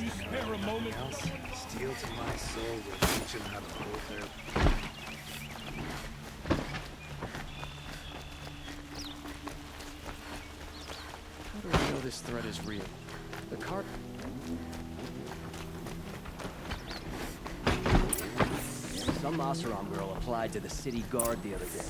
you spare a moment? Else, steel to my soul will teach him how to hold their... How do I know this threat is real? The cart... Some ASRock girl applied to the city guard the other day.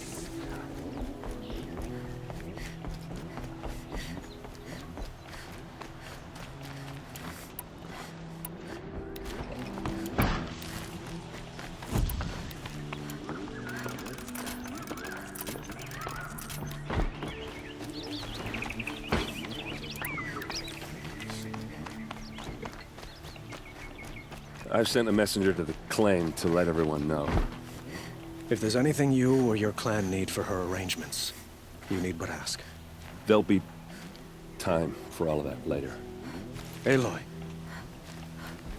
I've sent a messenger to the claim to let everyone know. If there's anything you or your clan need for her arrangements, you need but ask. There'll be time for all of that later. Aloy,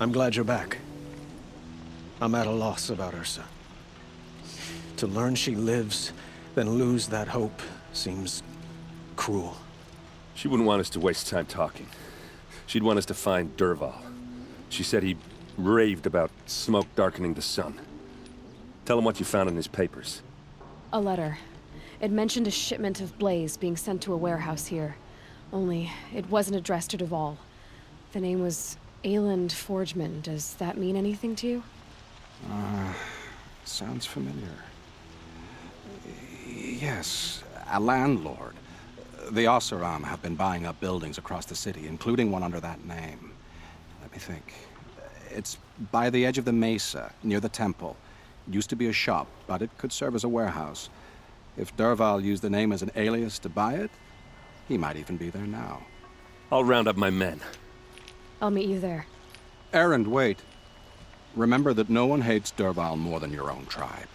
I'm glad you're back. I'm at a loss about Ursa. To learn she lives, then lose that hope, seems cruel. She wouldn't want us to waste time talking. She'd want us to find Dervahl. She said he raved about smoke darkening the sun. Tell him what you found in his papers. A letter. It mentioned a shipment of blaze being sent to a warehouse here. Only, it wasn't addressed to Dervahl. The name was Ayland Forgeman. Does that mean anything to you? Sounds familiar. Yes, a landlord. The ASRock have been buying up buildings across the city, including one under that name. Let me think. It's by the edge of the mesa, near the temple. It used to be a shop, but it could serve as a warehouse. If Dervahl used the name as an alias to buy it, he might even be there now. I'll round up my men. I'll meet you there. Erend, wait. Remember that no one hates Dervahl more than your own tribe.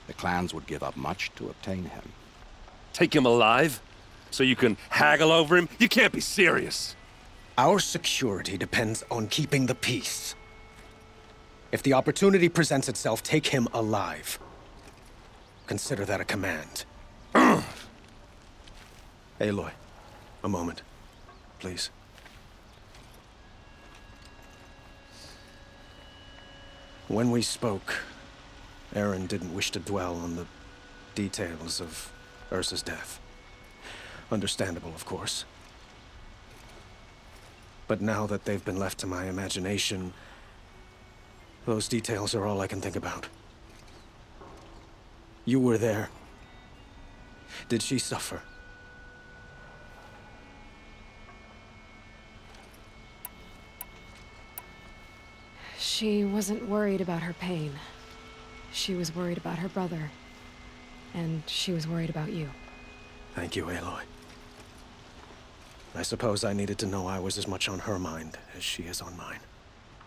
The clans would give up much to obtain him. Take him alive? So you can haggle over him? You can't be serious. Our security depends on keeping the peace. If the opportunity presents itself, take him alive. Consider that a command. Aloy, a moment, please. When we spoke, Erend didn't wish to dwell on the details of Ursa's death. Understandable, of course. But now that they've been left to my imagination, those details are all I can think about. You were there. Did she suffer? She wasn't worried about her pain. She was worried about her brother. And she was worried about you. Thank you, Aloy. I suppose I needed to know I was as much on her mind as she is on mine.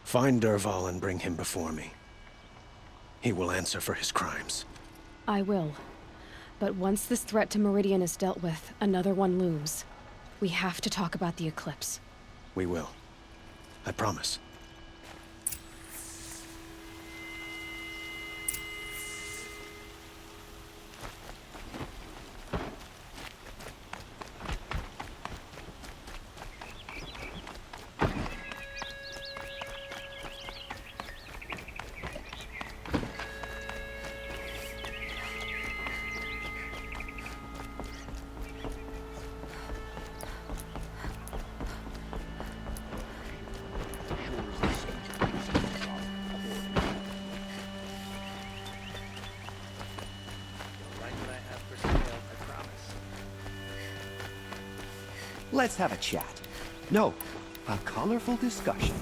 Find Dervahl and bring him before me. He will answer for his crimes. I will. But once this threat to Meridian is dealt with, another one looms. We have to talk about the eclipse. We will. I promise. Let's have a chat. No, a colorful discussion.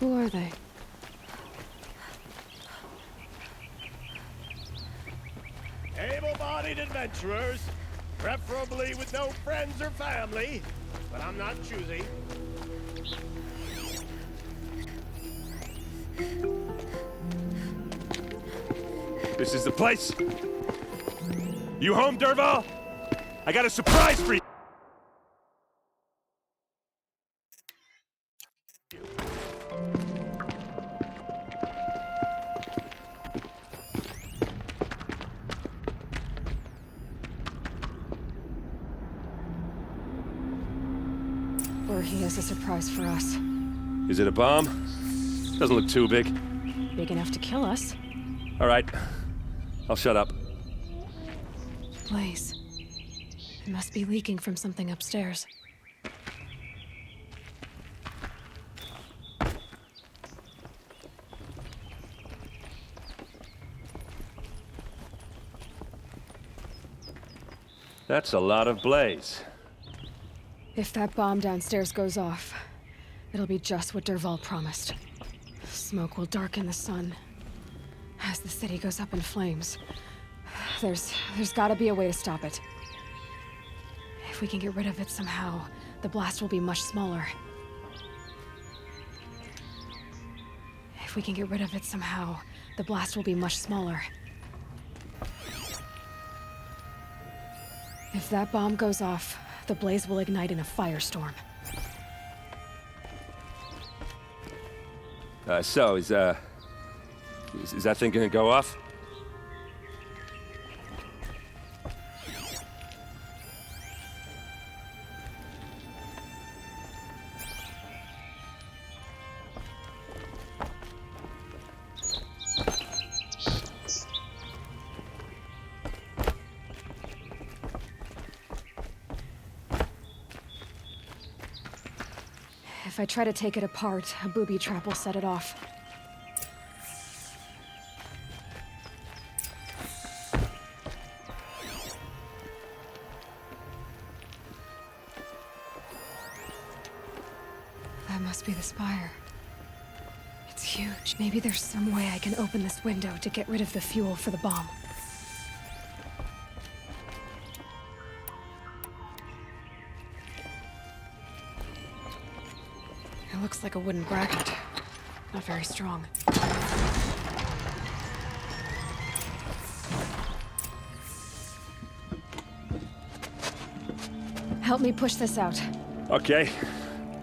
Who are they? Able-bodied adventurers, preferably with no friends or family, but I'm not choosy. This is the place. You home, Dervahl? I got a surprise for you. Or he has a surprise for us. Is it a bomb? Doesn't look too big. Big enough to kill us. All right. I'll shut up. Blaze. It must be leaking from something upstairs. That's a lot of blaze. If that bomb downstairs goes off, it'll be just what Dervahl promised. Smoke will darken the sun as the city goes up in flames. There's gotta be a way to stop it. If we can get rid of it somehow, the blast will be much smaller. If we can get rid of it somehow, the blast will be much smaller. If that bomb goes off, the blaze will ignite in a firestorm. So, is that thing gonna go off? If I try to take it apart, a booby trap will set it off. That must be the spire. It's huge. Maybe there's some way I can open this window to get rid of the fuel for the bomb. It looks like a wooden bracket. Not very strong. Help me push this out. Okay.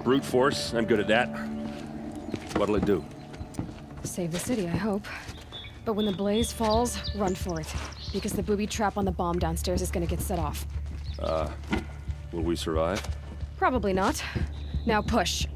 Brute force, I'm good at that. What'll it do? Save the city, I hope. But when the blaze falls, run for it. Because the booby trap on the bomb downstairs is gonna get set off. Will we survive? Probably not. Now push.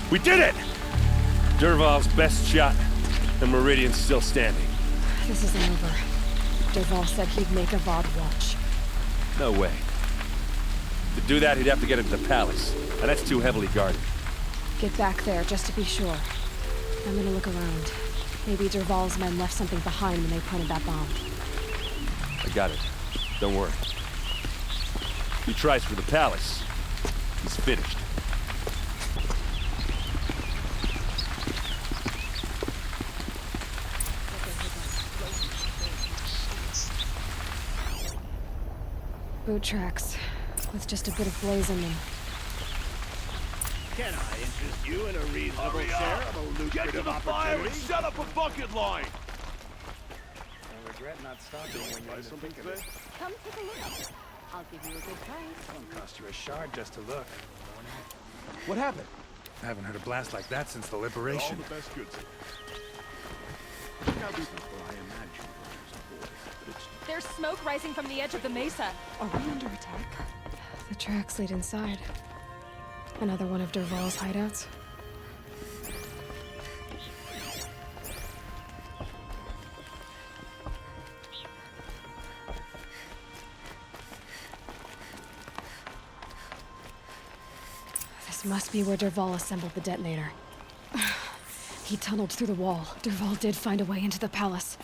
We did it! Dervahl's best shot, and Meridian's still standing. This isn't over. Dervahl said he'd make a VOD watch. No way. To do that, he'd have to get into the palace, and that's too heavily guarded. Get back there, just to be sure. I'm gonna look around. Maybe Dervahl's men left something behind when they planted that bomb. I got it. Don't worry. He tries for the palace. He's finished. Boot tracks, with just a bit of blaze in them. Can I interest you in a reasonable share of a lucrative opportunity? Set up a bucket line! I regret not stopping when you're Something to say? Come take a look. I'll give you a good price. Won't cost you a shard just to look. What happened? I haven't heard a blast like that since the liberation. All the best goods. Now these people, I imagine, There's smoke rising from the edge of the mesa. Are we under attack? The tracks lead inside. Another one of Dervahl's hideouts. This must be where Dervahl assembled the detonator. He tunneled through the wall. Dervahl did find a way into the palace.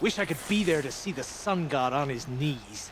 Wish I could be there to see the sun god on his knees.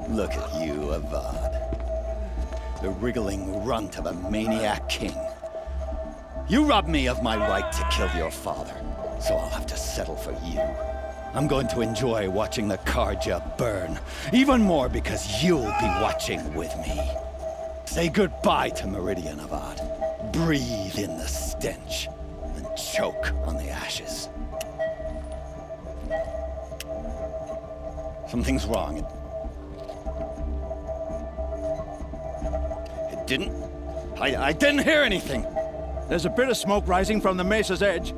Look at you, Avad. The wriggling runt of a maniac king. You robbed me of my right to kill your father, so I'll have to settle for you. I'm going to enjoy watching the Karja burn, even more because you'll be watching with me. Say goodbye to Meridian, Avad. Breathe in the stench, and choke on the ashes. Something's wrong. It didn't... I didn't hear anything. There's a bit of smoke rising from the mesa's edge.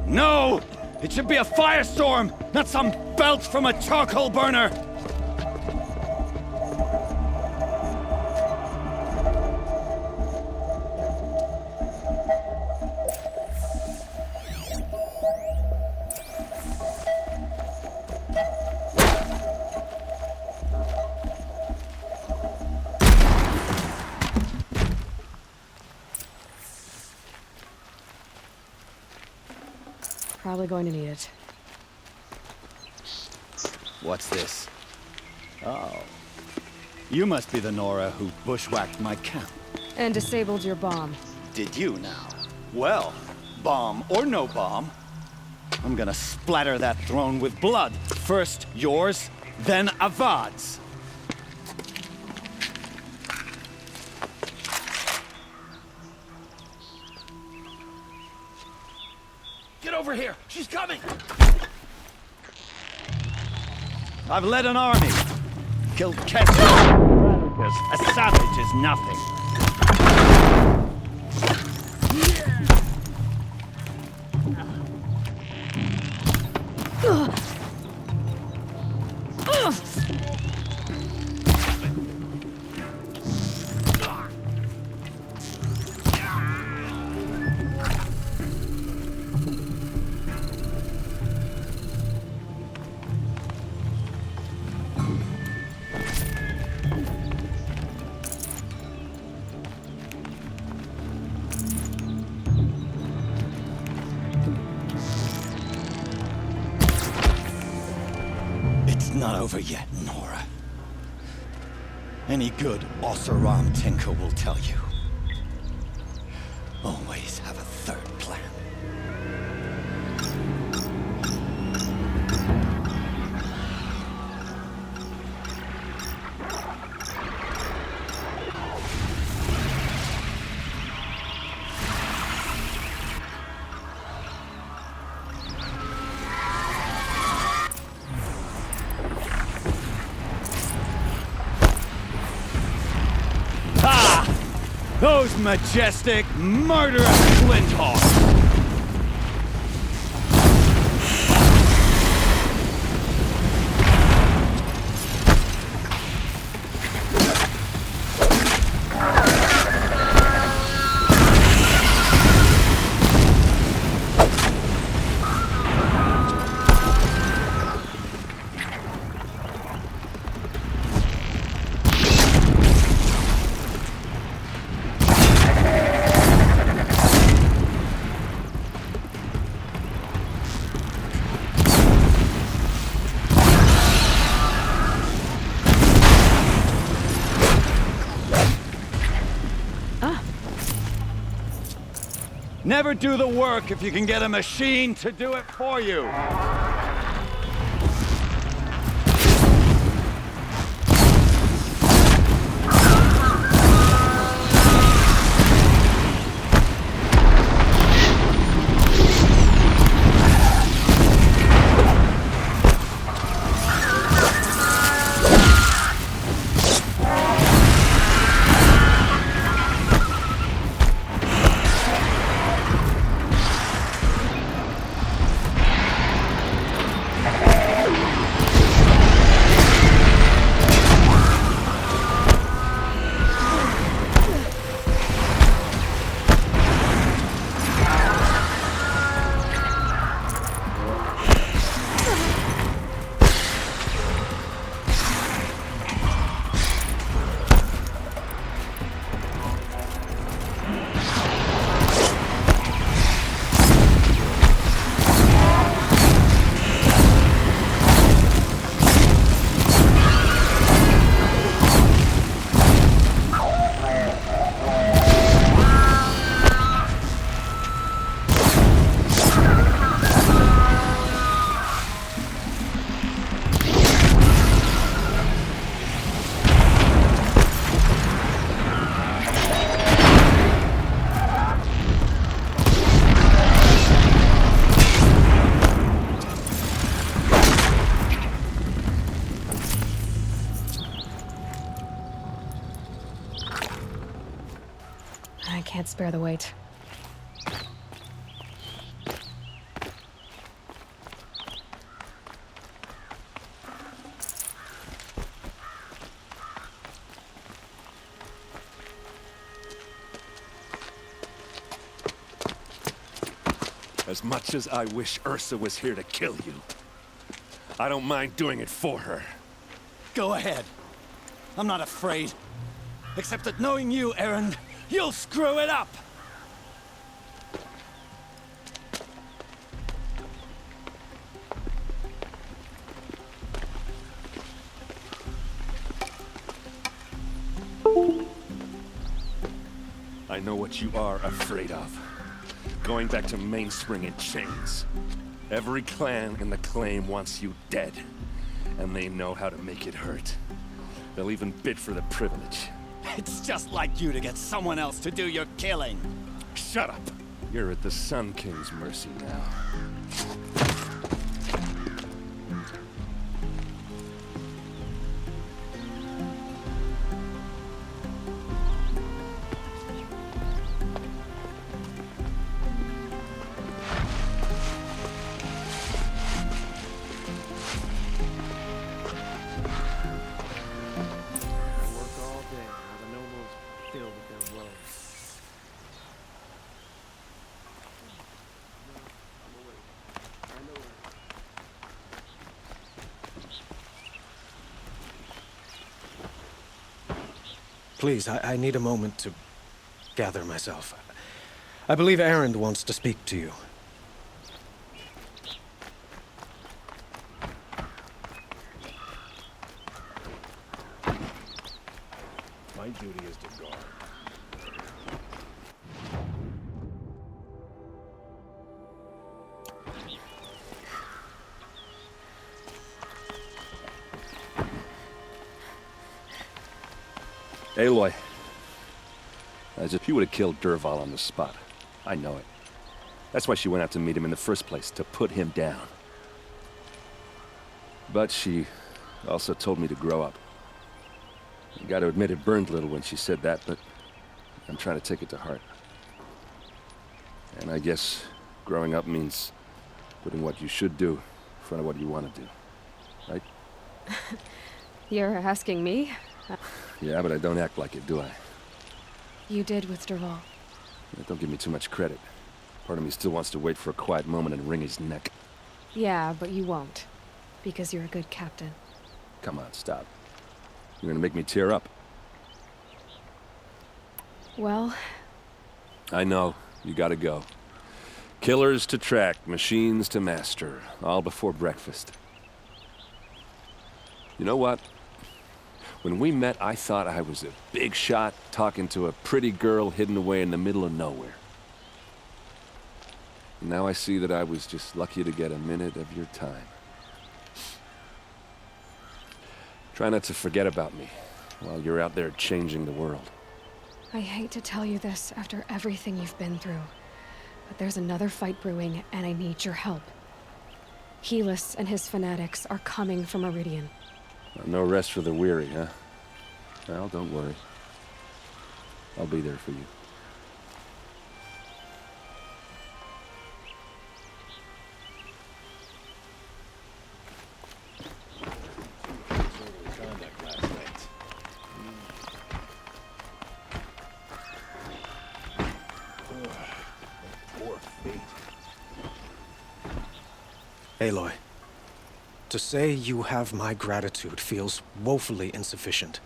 No! It should be a firestorm, not some belch from a charcoal burner! Probably going to need it. What's this? Oh. You must be the Nora who bushwhacked my camp. And disabled your bomb. Did you now? Well, bomb or no bomb, I'm gonna splatter that throne with blood. First yours, then Avad's. Get over here! She's coming! I've led an army. Killed Kessel's. A savage is nothing. Not over yet, Nora. Any good ASRock tinker will tell you. Always have a third plan. Those majestic, murderous flinthawks! Never do the work if you can get a machine to do it for you. I can't spare the weight. As much as I wish Ursa was here to kill you, I don't mind doing it for her. Go ahead. I'm not afraid. Except that knowing you, Aaron, you'll screw it up! I know what you are afraid of. Going back to Mainspring in chains. Every clan in the claim wants you dead. And they know how to make it hurt. They'll even bid for the privilege. It's just like you to get someone else to do your killing. Shut up! You're at the Sun King's mercy now. Please, I need a moment to gather myself. I believe Aaron wants to speak to you. My duty is to guard. Aloy. As if she would have killed Dervahl on the spot. I know it. That's why she went out to meet him in the first place, to put him down. But she also told me to grow up. I gotta admit it burned a little when she said that, but I'm trying to take it to heart. And I guess growing up means putting what you should do in front of what you want to do. Right? You're asking me? Yeah, but I don't act like it, do I? You did with Dervahl. Don't give me too much credit. Part of me still wants to wait for a quiet moment and wring his neck. Yeah, but you won't. Because you're a good captain. Come on, stop. You're gonna make me tear up. Well... I know. You gotta go. Killers to track, machines to master. All before breakfast. You know what? When we met, I thought I was a big shot talking to a pretty girl hidden away in the middle of nowhere. Now I see that I was just lucky to get a minute of your time. Try not to forget about me while you're out there changing the world. I hate to tell you this after everything you've been through, but there's another fight brewing, and I need your help. Helis and his fanatics are coming for Meridian. No rest for the weary, huh? Well, don't worry. I'll be there for you. Aloy, to say you have my gratitude feels woefully insufficient.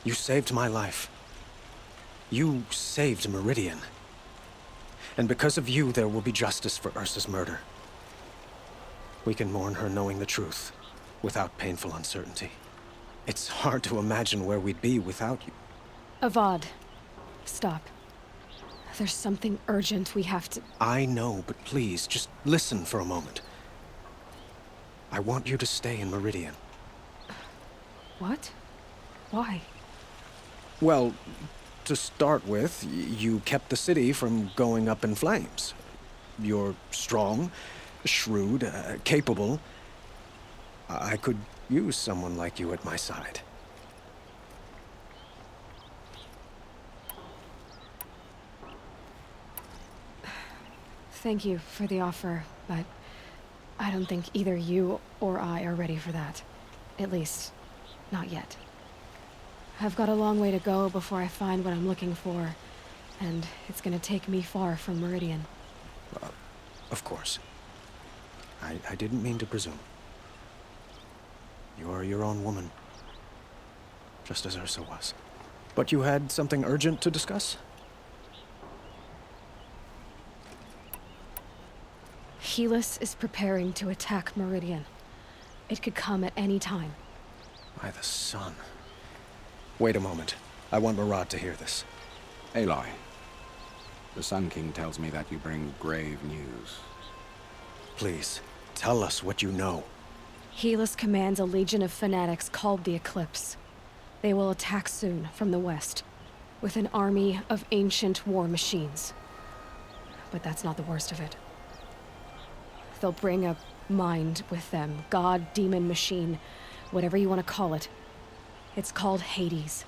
You saved my life. You saved Meridian. And because of you, there will be justice for Ursa's murder. We can mourn her knowing the truth, without painful uncertainty. It's hard to imagine where we'd be without you. Avad, stop. There's something urgent we have to... I know, but please, just listen for a moment. I want you to stay in Meridian. What? Why? Well, to start with, you kept the city from going up in flames. You're strong, shrewd, capable. I could use someone like you at my side. Thank you for the offer, but I don't think either you or I are ready for that. At least, not yet. I've got a long way to go before I find what I'm looking for, and it's gonna take me far from Meridian. Of course. I didn't mean to presume. You're your own woman, just as Ursa was. But you had something urgent to discuss? Helis is preparing to attack Meridian. It could come at any time. By the sun. Wait a moment. I want Murad to hear this. Aloy, the Sun King tells me that you bring grave news. Please, tell us what you know. Helis commands a legion of fanatics called the Eclipse. They will attack soon from the west, with an army of ancient war machines. But that's not the worst of it. They'll bring a mind with them, god, demon, machine, whatever you want to call it. It's called Hades.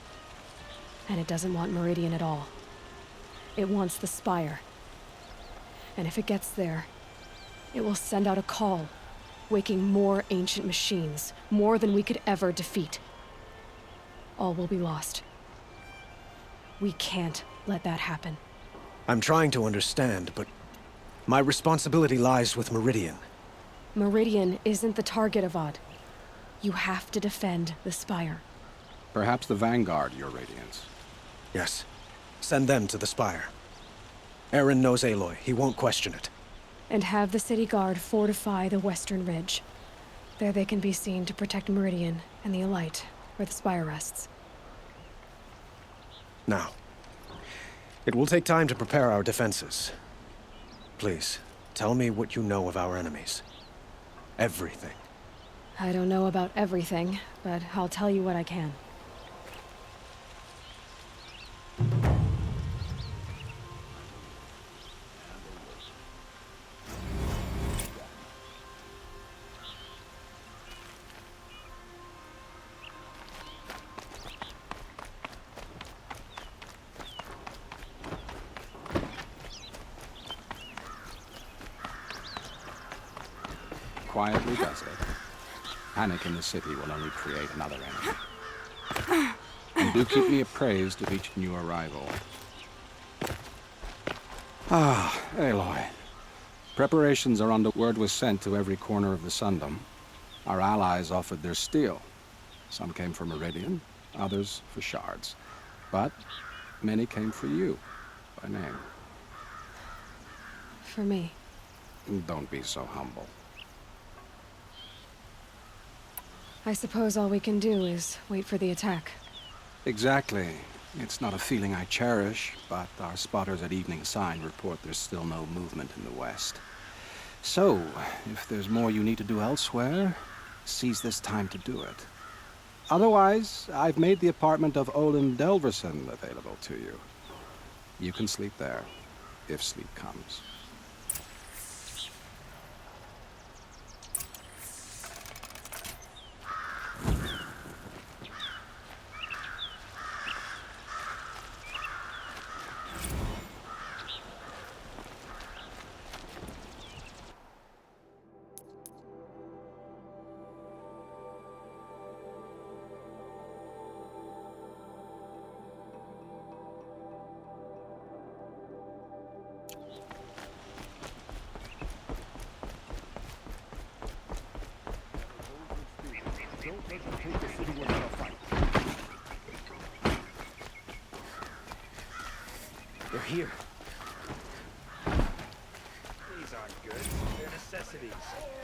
And it doesn't want Meridian at all. It wants the Spire. And if it gets there, it will send out a call, waking more ancient machines, more than we could ever defeat. All will be lost. We can't let that happen. I'm trying to understand, but my responsibility lies with Meridian. Meridian isn't the target, Avad. You have to defend the Spire. Perhaps the Vanguard, Your Radiance. Yes. Send them to the Spire. Eren knows Aloy. He won't question it. And have the city guard fortify the western ridge. There they can be seen to protect Meridian and the Elite, where the Spire rests. Now, it will take time to prepare our defenses. Please, tell me what you know of our enemies. Everything. I don't know about everything, but I'll tell you what I can. Quietly does it. Panic in the city will only create another enemy. And do keep me appraised of each new arrival. Ah, Aloy. Preparations are under. Word was sent to every corner of the Sundom. Our allies offered their steel. Some came for Meridian, others for shards. But many came for you, by name. For me. Don't be so humble. I suppose all we can do is wait for the attack. Exactly. It's not a feeling I cherish, but our spotters at Evening Sign report there's still no movement in the west. So, if there's more you need to do elsewhere, seize this time to do it. Otherwise, I've made the apartment of Olin Delverson available to you. You can sleep there, if sleep comes. They're here. These aren't good. They're necessities.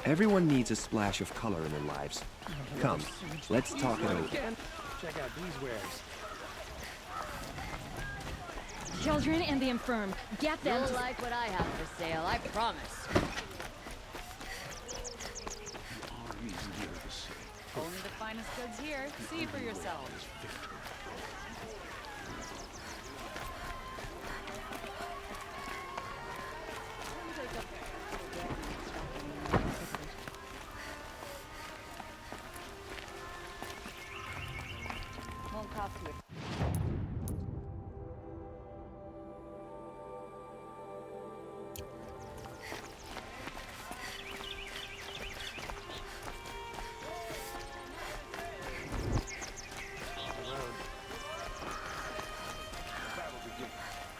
Everyone needs a splash of color in their lives. Come, let's talk it over. Check out these wares. Children and the infirm, get them. You'll like what I have for sale, I promise. Only the finest goods here. See for yourself. Won't cost you.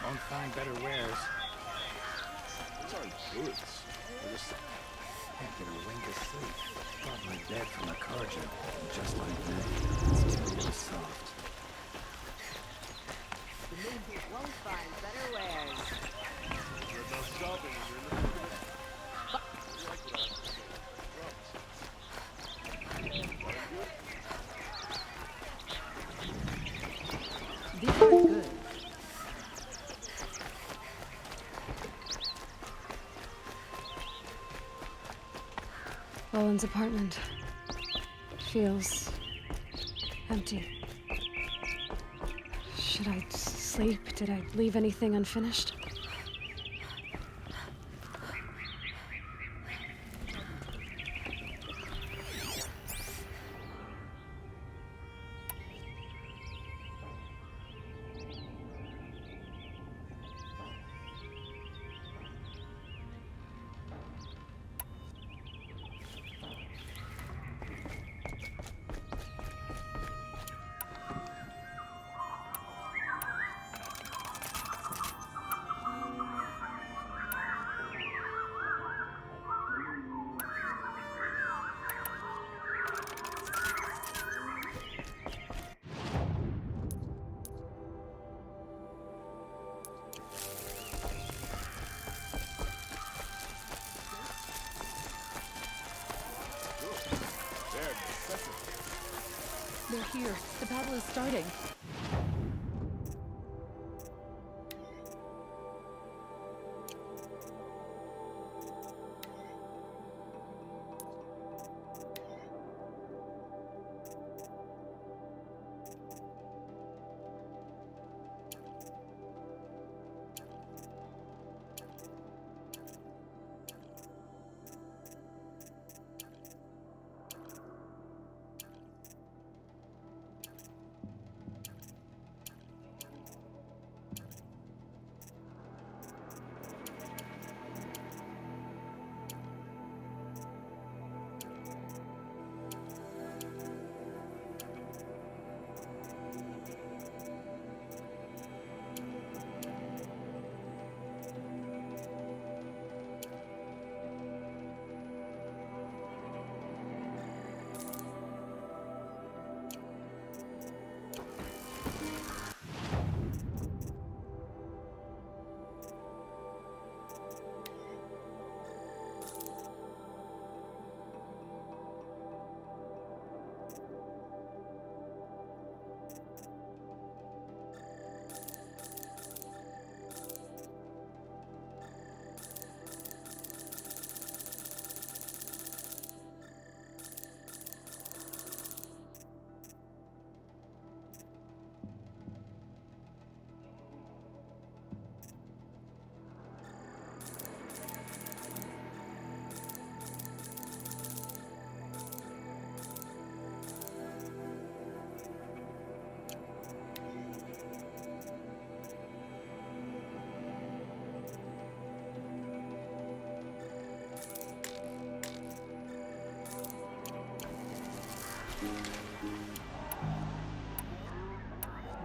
Won't find better wares. These aren't goods. They're just... Can't get a wink of sleep. Probably dead from a car jump. Just like that. It's real soft. Won't find better wares. These aren't good. Owen's apartment feels empty. Should I sleep? Did I leave anything unfinished? They're here. The battle is starting.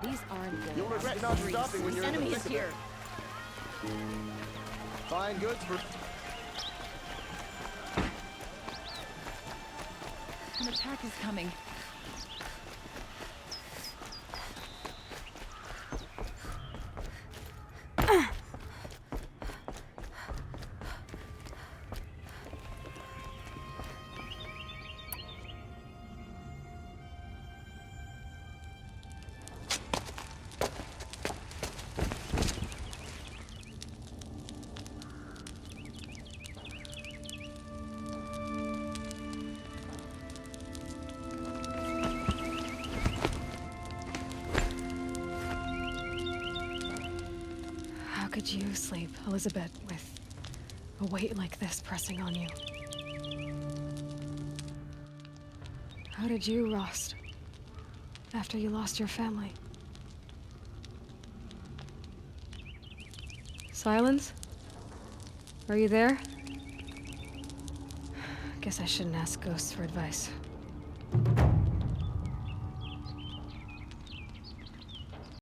These aren't good. You'll regret not stopping when you're in the Enemy is thick of it. here. Fine goods for... An attack is coming. How could you sleep, Elizabeth, with a weight like this pressing on you? How did you, Rost, after you lost your family? Silence? Are you there? Guess I shouldn't ask ghosts for advice.